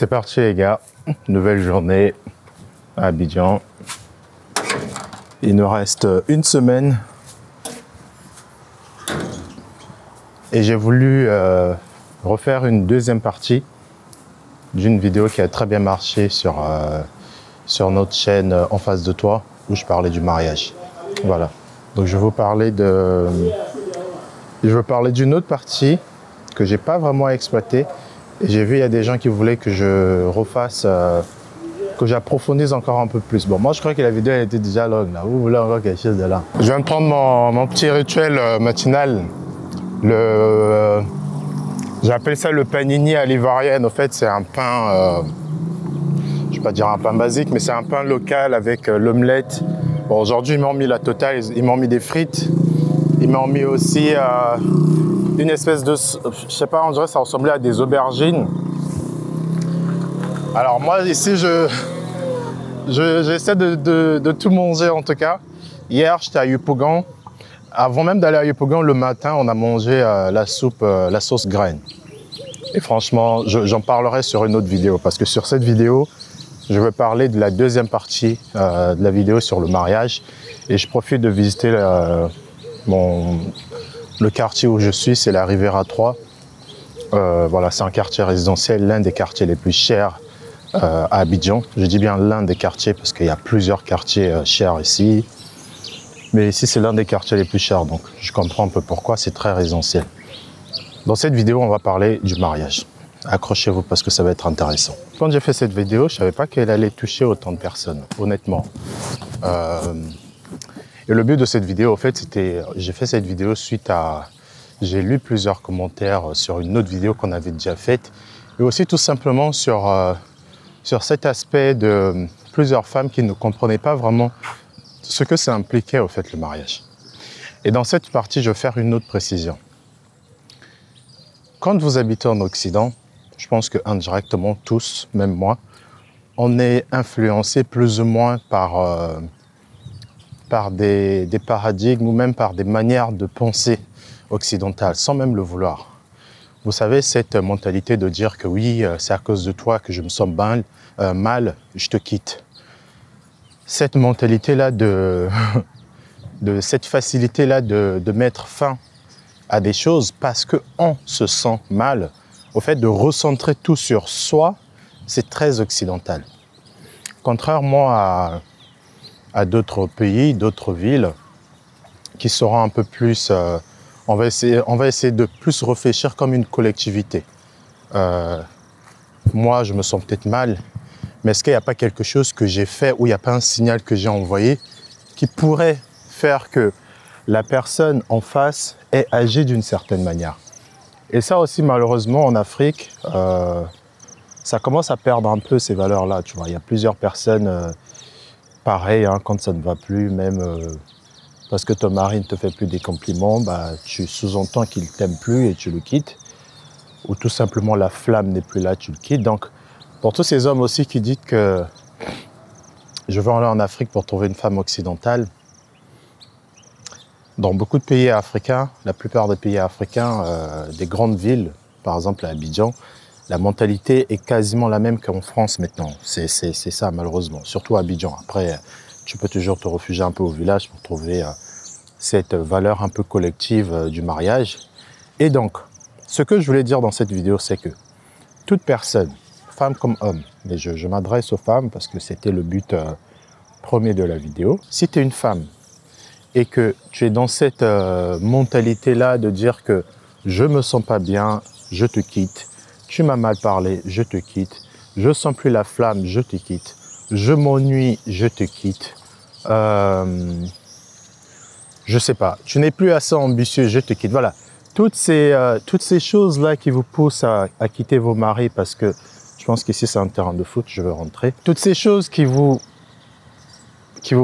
C'est parti les gars, nouvelle journée à Abidjan. Il nous reste une semaine et j'ai voulu refaire une deuxième partie d'une vidéo qui a très bien marché sur notre chaîne En face de toi où je parlais du mariage. Voilà, donc je vais vous parler d'une autre partie que j'ai pas vraiment exploitée. Et j'ai vu, il y a des gens qui voulaient que je refasse, que j'approfondisse encore un peu plus. Bon, moi, je crois que la vidéo elle était déjà longue, là. Vous voulez encore quelque chose de là. Je viens de prendre mon petit rituel matinal. J'appelle ça le panini à l'ivoirienne. En fait, c'est un pain, je ne vais pas dire un pain basique, mais c'est un pain local avec l'omelette. Bon, aujourd'hui, ils m'ont mis la totale. Ils m'ont mis des frites. Ils m'ont mis aussi une espèce de, je sais pas, on dirait que ça ressemblait à des aubergines. Alors moi ici j'essaie de tout manger en tout cas. Hier j'étais à Yopougon. Avant même d'aller à Yopougon, le matin on a mangé la soupe, la sauce graine. Et franchement j'en parlerai sur une autre vidéo parce que sur cette vidéo je vais parler de la deuxième partie de la vidéo sur le mariage. Et je profite de visiter le quartier où je suis, c'est la Riviera 3. Voilà, c'est un quartier résidentiel, l'un des quartiers les plus chers à Abidjan. Je dis bien l'un des quartiers parce qu'il y a plusieurs quartiers chers ici. Mais ici, c'est l'un des quartiers les plus chers, donc je comprends un peu pourquoi, c'est très résidentiel. Dans cette vidéo, on va parler du mariage. Accrochez-vous parce que ça va être intéressant. Quand j'ai fait cette vidéo, je ne savais pas qu'elle allait toucher autant de personnes, honnêtement. Et le but de cette vidéo, en fait, c'était, j'ai fait cette vidéo suite à, j'ai lu plusieurs commentaires sur une autre vidéo qu'on avait déjà faite, et aussi tout simplement sur cet aspect de plusieurs femmes qui ne comprenaient pas vraiment ce que ça impliquait, au fait, le mariage. Et dans cette partie, je vais faire une autre précision. Quand vous habitez en Occident, je pense que indirectement tous, même moi, on est influencé plus ou moins par des paradigmes ou même par des manières de penser occidentales, sans même le vouloir. Vous savez, cette mentalité de dire que oui, c'est à cause de toi que je me sens mal, je te quitte. Cette mentalité-là, cette facilité-là de mettre fin à des choses parce qu'on se sent mal, au fait de recentrer tout sur soi, c'est très occidental. Contrairement à d'autres pays, d'autres villes, qui seront un peu plus... on va essayer de plus réfléchir comme une collectivité. Moi, je me sens peut-être mal, mais est-ce qu'il n'y a pas quelque chose que j'ai fait ou il n'y a pas un signal que j'ai envoyé qui pourrait faire que la personne en face ait agi d'une certaine manière? Et ça aussi, malheureusement, en Afrique, ça commence à perdre un peu ces valeurs-là. Tu vois, il y a plusieurs personnes... pareil, hein, quand ça ne va plus, même parce que ton mari ne te fait plus des compliments, bah, tu sous-entends qu'il ne t'aime plus et tu le quittes. Ou tout simplement la flamme n'est plus là, tu le quittes. Donc, pour tous ces hommes aussi qui disent que je veux aller en Afrique pour trouver une femme occidentale, dans beaucoup de pays africains, la plupart des pays africains, des grandes villes, par exemple à Abidjan, la mentalité est quasiment la même qu'en France maintenant. C'est ça, malheureusement, surtout à Abidjan. Après, tu peux toujours te réfugier un peu au village pour trouver cette valeur un peu collective du mariage. Et donc, ce que je voulais dire dans cette vidéo, c'est que toute personne, femme comme homme, mais je m'adresse aux femmes parce que c'était le but premier de la vidéo. Si tu es une femme et que tu es dans cette mentalité-là de dire que je me sens pas bien, je te quitte, tu m'as mal parlé, je te quitte. Je sens plus la flamme, je te quitte. Je m'ennuie, je te quitte. Je sais pas, tu n'es plus assez ambitieux, je te quitte. Voilà, toutes ces choses-là qui vous poussent à quitter vos maris parce que je pense qu'ici c'est un terrain de foot, je veux rentrer. Toutes ces choses qui vous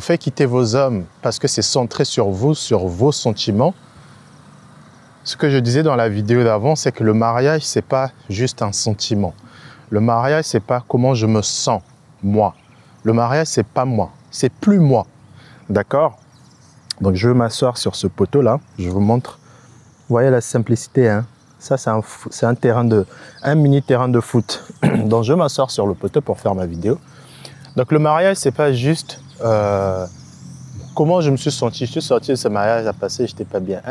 fait quitter vos hommes parce que c'est centré sur vous, sur vos sentiments. Ce que je disais dans la vidéo d'avant, c'est que le mariage, c'est pas juste un sentiment. Le mariage, c'est pas comment je me sens, moi. Le mariage, c'est pas moi, c'est plus moi. D'accord? Donc, je vais m'asseoir sur ce poteau-là. Je vous montre. Vous voyez la simplicité, hein? Ça, c'est un mini terrain de foot. Donc je m'asseoir sur le poteau pour faire ma vidéo. Donc le mariage, c'est pas juste comment je me suis senti. Je suis sorti de ce mariage à passer, j'étais pas bien.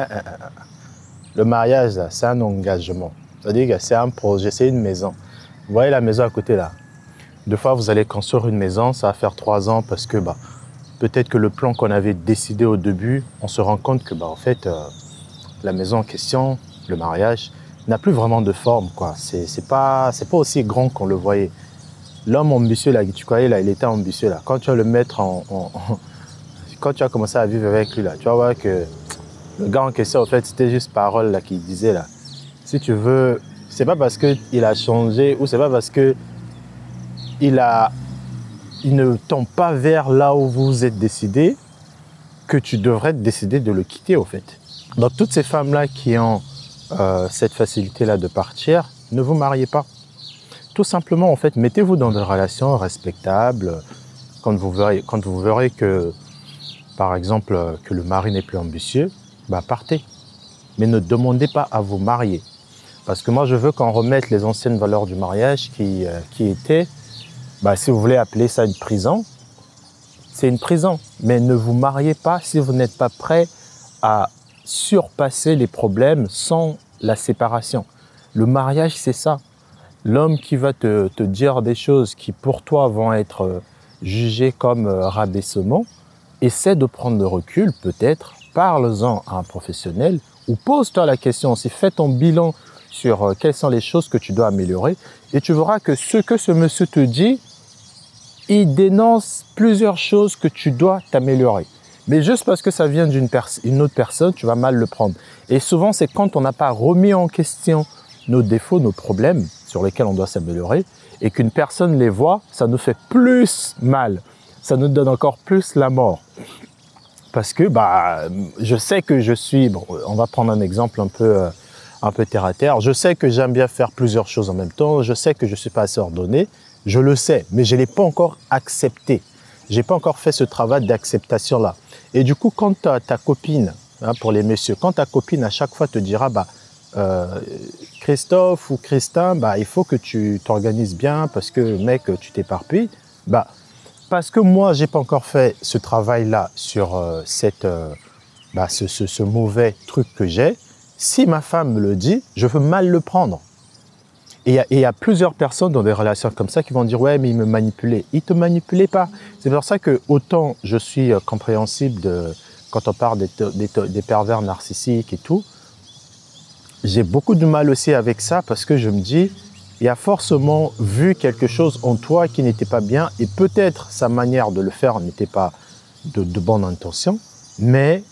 Le mariage, c'est un engagement. C'est-à-dire que c'est un projet, c'est une maison. Vous voyez la maison à côté là. Deux fois, vous allez construire une maison, ça va faire 3 ans parce que peut-être que le plan qu'on avait décidé au début, on se rend compte que en fait, la maison en question, le mariage, n'a plus vraiment de forme, quoi. C'est pas aussi grand qu'on le voyait. L'homme ambitieux, là, tu croyais, là, il était ambitieux, là. Quand tu vas le mettre quand tu as commencé à vivre avec lui, là, tu vas voir que le gars en question, en fait, c'était juste parole, là, qu'il disait, là. Si tu veux, c'est pas parce qu'il a changé ou c'est pas parce que il ne tombe pas vers là où vous êtes décidé que tu devrais décider de le quitter, au fait. Donc, toutes ces femmes-là qui ont cette facilité-là de partir, ne vous mariez pas. Tout simplement, en fait, mettez-vous dans des relations respectables. Quand vous verrez que, par exemple, que le mari n'est plus ambitieux, partez. Mais ne demandez pas à vous marier. Parce que moi, je veux qu'on remette les anciennes valeurs du mariage qui étaient, si vous voulez appeler ça une prison, c'est une prison. Mais ne vous mariez pas si vous n'êtes pas prêt à surpasser les problèmes sans la séparation. Le mariage, c'est ça. L'homme qui va te dire des choses qui pour toi vont être jugées comme rabaissement, essaie de prendre le recul peut-être, parle-en à un professionnel ou pose-toi la question aussi, fais ton bilan sur quelles sont les choses que tu dois améliorer et tu verras que ce que ce monsieur te dit, il dénonce plusieurs choses que tu dois t'améliorer. Mais juste parce que ça vient d'une autre personne, tu vas mal le prendre. Et souvent, c'est quand on n'a pas remis en question nos défauts, nos problèmes sur lesquels on doit s'améliorer et qu'une personne les voit, ça nous fait plus mal. Ça nous donne encore plus la mort. Parce que je sais que je suis, on va prendre un exemple un peu terre à terre. Je sais que j'aime bien faire plusieurs choses en même temps. Je sais que je ne suis pas assez ordonné. Je le sais, mais je ne l'ai pas encore accepté. Je n'ai pas encore fait ce travail d'acceptation-là. Et du coup, quand ta copine, pour les messieurs, quand ta copine à chaque fois te dira Christophe ou Christin, il faut que tu t'organises bien parce que mec, tu t'éparpilles. Parce que moi, j'ai pas encore fait ce travail-là sur ce mauvais truc que j'ai. Si ma femme me le dit, je veux mal le prendre. Et il y a plusieurs personnes dans des relations comme ça qui vont dire « Ouais, mais il me manipulait. » Il ne te manipulait pas. C'est pour ça que autant je suis compréhensible quand on parle des pervers narcissiques et tout, j'ai beaucoup de mal aussi avec ça parce que je me dis il a forcément vu quelque chose en toi qui n'était pas bien et peut-être sa manière de le faire n'était pas de bonne intention, mais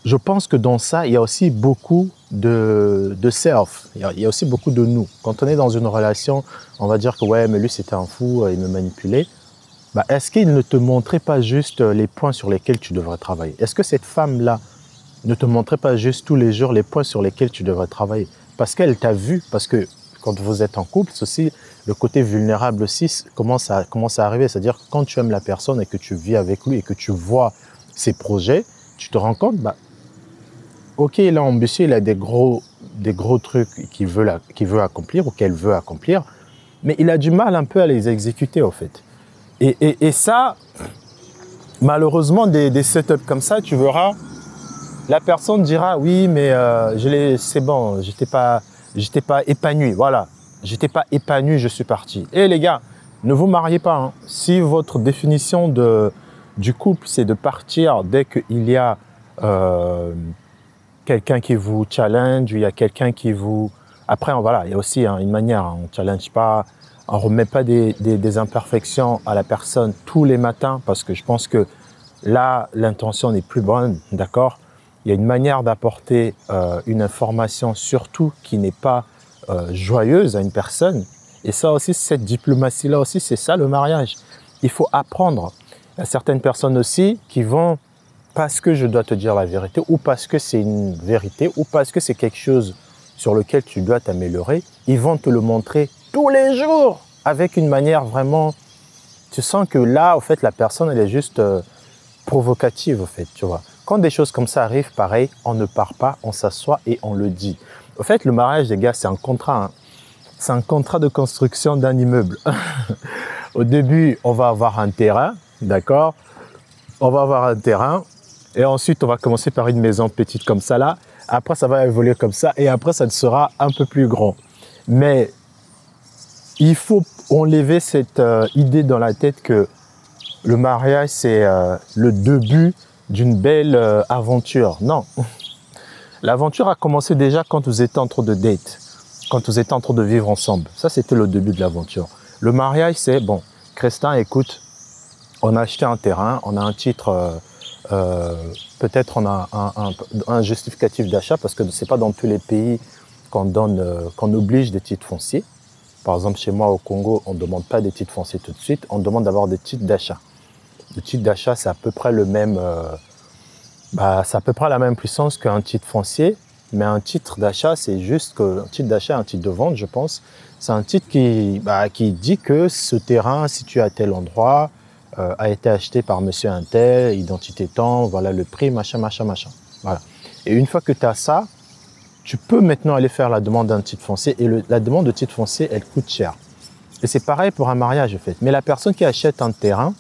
je pense que dans ça, il y a aussi beaucoup de self, il y a aussi beaucoup de nous. Quand on est dans une relation, on va dire que ouais, mais lui c'était un fou, il me manipulait. Est-ce qu'il ne te montrait pas juste les points sur lesquels tu devrais travailler? Est-ce que cette femme-là ne te montrait pas juste tous les jours les points sur lesquels tu devrais travailler? Parce qu'elle t'a vu, parce que quand vous êtes en couple, c'est aussi le côté vulnérable aussi commence à arriver. C'est-à-dire que quand tu aimes la personne et que tu vis avec lui et que tu vois ses projets, tu te rends compte, ok, il est ambitieux, il a des gros trucs qu'il veut accomplir ou qu'elle veut accomplir, mais il a du mal un peu à les exécuter, en fait. Et ça, malheureusement, des setups comme ça, tu verras, la personne dira, oui, mais c'est bon, j'étais pas épanoui, voilà. J'étais pas épanoui, je suis parti. Et les gars, ne vous mariez pas. Hein. Si votre définition du couple, c'est de partir dès qu'il y a quelqu'un qui vous challenge, il y a quelqu'un qui vous... Après, voilà, il y a aussi une manière, on ne challenge pas, on ne remet pas des imperfections à la personne tous les matins parce que je pense que là, l'intention n'est plus bonne, d'accord? Il y a une manière d'apporter une information surtout qui n'est pas joyeuse à une personne. Et ça aussi, cette diplomatie-là aussi, c'est ça le mariage. Il faut apprendre. Il y a certaines personnes aussi qui vont, parce que je dois te dire la vérité, ou parce que c'est une vérité, ou parce que c'est quelque chose sur lequel tu dois t'améliorer, ils vont te le montrer tous les jours avec une manière vraiment... Tu sens que là, au fait, la personne, elle est juste provocative, au fait, tu vois. Quand des choses comme ça arrivent, pareil, on ne part pas, on s'assoit et on le dit. Au fait, le mariage, les gars, c'est un contrat. Hein. c'est un contrat de construction d'un immeuble. Au début, on va avoir un terrain, d'accord? On va avoir un terrain et ensuite, on va commencer par une maison petite comme ça là. Après, ça va évoluer comme ça et après, ça sera un peu plus grand. Mais il faut enlever cette idée dans la tête que le mariage, c'est le début d'une belle aventure. Non. L'aventure a commencé déjà quand vous étiez en train de date, quand vous étiez en train de vivre ensemble. Ça, c'était le début de l'aventure. Le mariage, c'est, bon, Christin, écoute, on a acheté un terrain, on a un titre, peut-être on a un justificatif d'achat, parce que ce n'est pas dans tous les pays qu'on donne, qu'on oblige des titres fonciers. Par exemple, chez moi au Congo, on ne demande pas des titres fonciers tout de suite, on demande d'avoir des titres d'achat. Le titre d'achat, c'est à peu près le même, c'est à peu près la même puissance qu'un titre foncier, mais un titre d'achat, c'est juste qu'un titre d'achat, un titre de vente, je pense, c'est un titre qui dit que ce terrain situé à tel endroit a été acheté par monsieur un tel, identité tant, voilà le prix, machin, machin, machin. Voilà. Et une fois que tu as ça, tu peux maintenant aller faire la demande d'un titre foncier et la demande de titre foncier, elle coûte cher. Et c'est pareil pour un mariage, en fait. Mais la personne qui achète un terrain,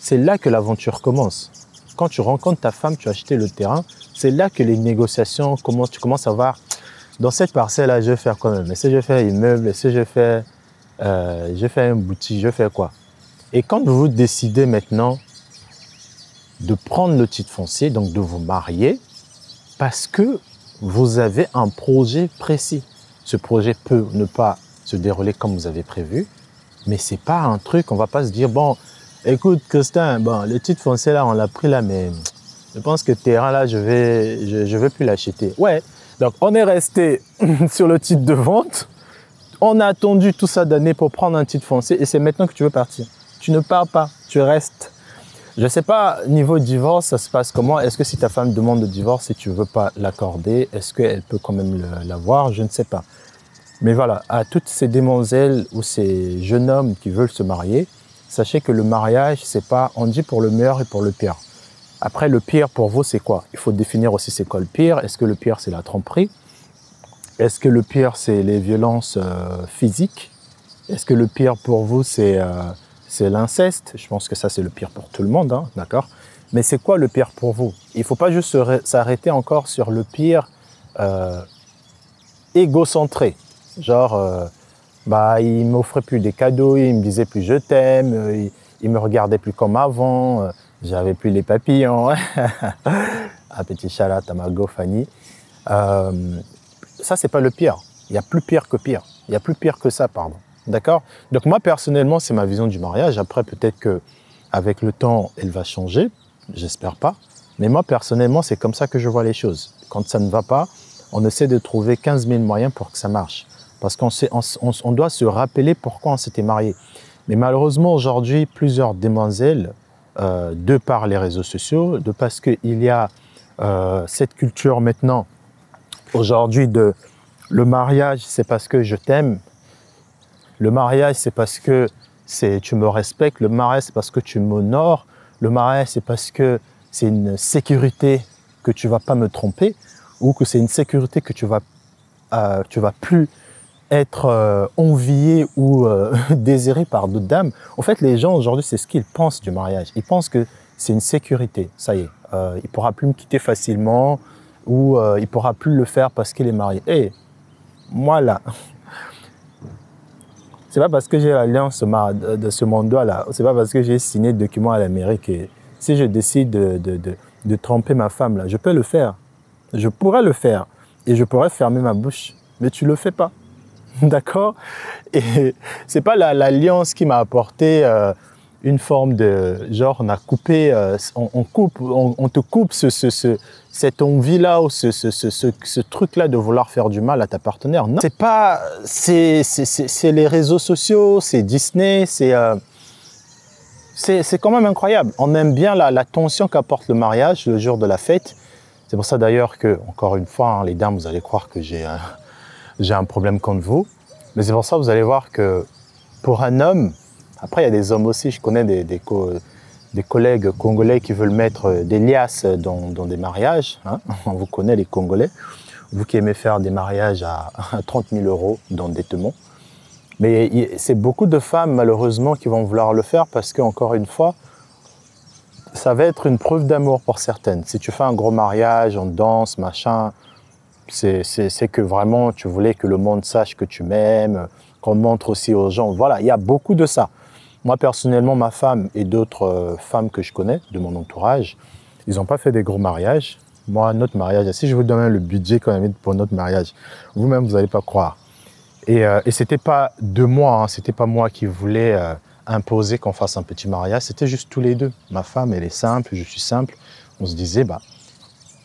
c'est là que l'aventure commence. Quand tu rencontres ta femme, tu as acheté le terrain, c'est là que les négociations commencent. Tu commences à voir, dans cette parcelle-là, je vais faire quoi même? Est-ce que je vais faire un immeuble? Est-ce que je vais faire une boutique? Je vais faire quoi? Et quand vous décidez maintenant de prendre le titre foncier, donc de vous marier, parce que vous avez un projet précis. Ce projet peut ne pas se dérouler comme vous avez prévu, mais ce n'est pas un truc, on ne va pas se dire, bon, écoute Christin, bon, le titre foncier là, on l'a pris là, mais je pense que le terrain là, je vais plus l'acheter. Ouais, donc on est resté sur le titre de vente, on a attendu tout ça d'années pour prendre un titre foncier et c'est maintenant que tu veux partir. Tu ne pars pas, tu restes. Je ne sais pas, niveau divorce, ça se passe comment? Est-ce que si ta femme demande le divorce et tu ne veux pas l'accorder, est-ce qu'elle peut quand même l'avoir? Je ne sais pas. Mais voilà, à toutes ces demoiselles ou ces jeunes hommes qui veulent se marier, sachez que le mariage, c'est pas, on dit pour le meilleur et pour le pire. Après, le pire pour vous, c'est quoi? Il faut définir aussi c'est quoi le pire. Est-ce que le pire, c'est la tromperie? Est-ce que le pire, c'est les violences physiques? Est-ce que le pire pour vous, c'est l'inceste? Je pense que ça, c'est le pire pour tout le monde, hein, d'accord? Mais c'est quoi le pire pour vous? Il ne faut pas juste s'arrêter encore sur le pire égocentré. Genre, il ne m'offrait plus des cadeaux, il me disait plus je t'aime, il me regardait plus comme avant, j'avais plus les papillons. Un petit chalat à ma go Fanny. Ça, c'est pas le pire. Il y a plus pire que pire. Il y a plus pire que ça, pardon. D'accord? Donc moi, personnellement, c'est ma vision du mariage. Après, peut-être qu'avec le temps, elle va changer. J'espère pas. Mais moi, personnellement, c'est comme ça que je vois les choses. Quand ça ne va pas, on essaie de trouver 15 000 moyens pour que ça marche. Parce qu'on doit se rappeler pourquoi on s'était marié. Mais malheureusement, aujourd'hui, plusieurs demoiselles, de par les réseaux sociaux, de parce qu'il y a cette culture maintenant, aujourd'hui, de le mariage, c'est parce que je t'aime. Le mariage, c'est parce que tu me respectes. Le mariage, c'est parce que tu m'honores. Le mariage, c'est parce que c'est une sécurité que tu ne vas pas me tromper ou que c'est une sécurité que tu vas plus être envié ou désiré par d'autres dames. En fait, les gens aujourd'hui, c'est ce qu'ils pensent du mariage. Ils pensent que c'est une sécurité. Ça y est, il ne pourra plus me quitter facilement ou il ne pourra plus le faire parce qu'il est marié. Hey, moi là, c'est pas parce que j'ai l'alliance de ce monde-là, c'est pas parce que j'ai signé le document à l'Amérique que si je décide de tromper ma femme là, je peux le faire. Je pourrais le faire et je pourrais fermer ma bouche, mais tu le fais pas. D'accord? Et c'est pas l'alliance qui m'a apporté une forme de genre on a coupé, on te coupe cette envie-là ou ce truc-là de vouloir faire du mal à ta partenaire. Non, c'est pas, c'est les réseaux sociaux, c'est Disney, c'est quand même incroyable. On aime bien la tension qu'apporte le mariage le jour de la fête. C'est pour ça d'ailleurs que, encore une fois, hein, les dames, vous allez croire que j'ai un problème contre vous. Mais c'est pour ça que vous allez voir que pour un homme, après il y a des hommes aussi, je connais des collègues congolais qui veulent mettre des liasses dans des mariages. Hein. On vous connaît les Congolais. Vous qui aimez faire des mariages à 30 000 € d'endettement. Mais c'est beaucoup de femmes, malheureusement, qui vont vouloir le faire parce qu'encore une fois, ça va être une preuve d'amour pour certaines. Si tu fais un gros mariage, on danse, machin, c'est que vraiment tu voulais que le monde sache que tu m'aimes, qu'on montre aussi aux gens. Voilà, il y a beaucoup de ça. Moi, personnellement, ma femme et d'autres femmes que je connais de mon entourage, ils n'ont pas fait des gros mariages. Moi, notre mariage, si je vous donne le budget qu'on a mis pour notre mariage, vous-même, vous n'allez pas croire. Et ce n'était pas de moi, hein, ce n'était pas moi qui voulais imposer qu'on fasse un petit mariage, c'était juste tous les deux. Ma femme, elle est simple, je suis simple. On se disait, bah,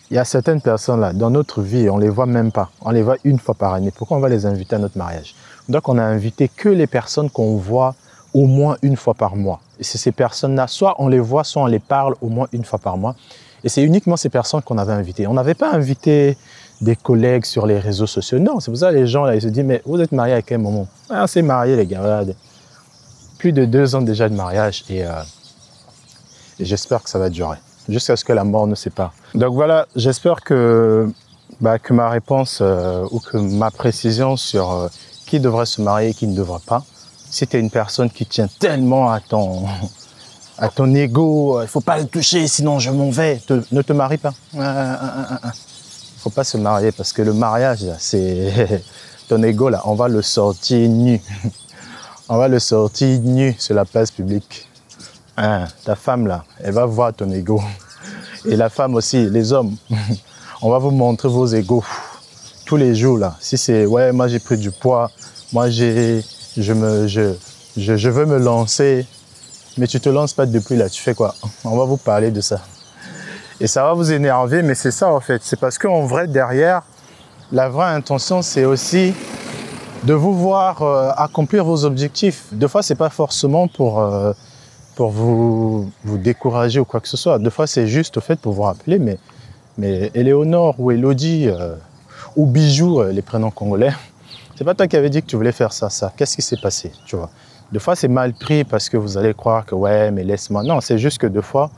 il y a certaines personnes là, dans notre vie, on ne les voit même pas. On les voit une fois par année. Pourquoi on va les inviter à notre mariage? Donc, on a invité que les personnes qu'on voit au moins une fois par mois. Et c'est ces personnes-là, soit on les voit, soit on les parle au moins une fois par mois. Et c'est uniquement ces personnes qu'on avait invitées. On n'avait pas invité des collègues sur les réseaux sociaux. Non, c'est pour ça que les gens, là, ils se disent, mais vous êtes mariés à quel moment? Ah, on s'est mariés, les gars. Regarde. Plus de 2 ans déjà de mariage et j'espère que ça va durer. Jusqu'à ce que la mort ne sépare. Donc voilà, j'espère que ma réponse ou que ma précision sur qui devrait se marier et qui ne devrait pas, si tu es une personne qui tient tellement à ton ego, il ne faut pas le toucher, sinon je m'en vais, ne te marie pas. Il ne faut pas se marier parce que le mariage, c'est ton ego, là, on va le sortir nu. On va le sortir nu sur la place publique. Hein, ta femme, là, elle va voir ton ego. Et la femme aussi, les hommes, on va vous montrer vos égos tous les jours, là. Si c'est, ouais, moi j'ai pris du poids, moi je veux me lancer, mais tu te lances pas depuis là, tu fais quoi? On va vous parler de ça. Et ça va vous énerver, mais c'est ça en fait. C'est parce qu'en vrai, derrière, la vraie intention, c'est aussi de vous voir accomplir vos objectifs. Des fois, c'est pas forcément pour vous décourager ou quoi que ce soit. Des fois, c'est juste au fait pour vous rappeler, mais Éléonore ou Elodie ou Bijou, les prénoms congolais, c'est pas toi qui avais dit que tu voulais faire ça. Qu'est-ce qui s'est passé, tu vois? Des fois, c'est mal pris parce que vous allez croire que ouais, mais laisse-moi. Non, c'est juste que des fois,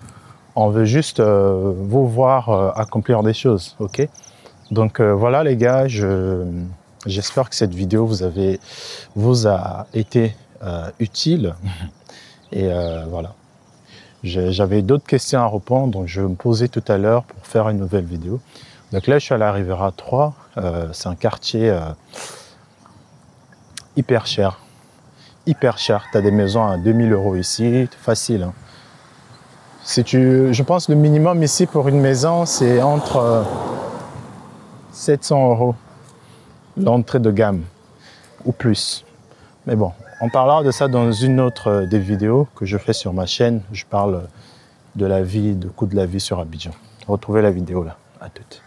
on veut juste vous voir accomplir des choses, ok? Donc voilà les gars, j'espère que cette vidéo vous a été utile. Et voilà. J'avais d'autres questions à répondre, donc je vais me poser tout à l'heure pour faire une nouvelle vidéo. Donc là, je suis à la Riviera 3. C'est un quartier hyper cher. Hyper cher. Tu as des maisons à 2000 € ici, facile. Hein. Je pense que le minimum ici pour une maison, c'est entre 700 € l'entrée de gamme ou plus. Mais bon, on parlera de ça dans une autre des vidéos que je fais sur ma chaîne. Je parle de la vie, du coût de la vie sur Abidjan. Retrouvez la vidéo là. À toutes.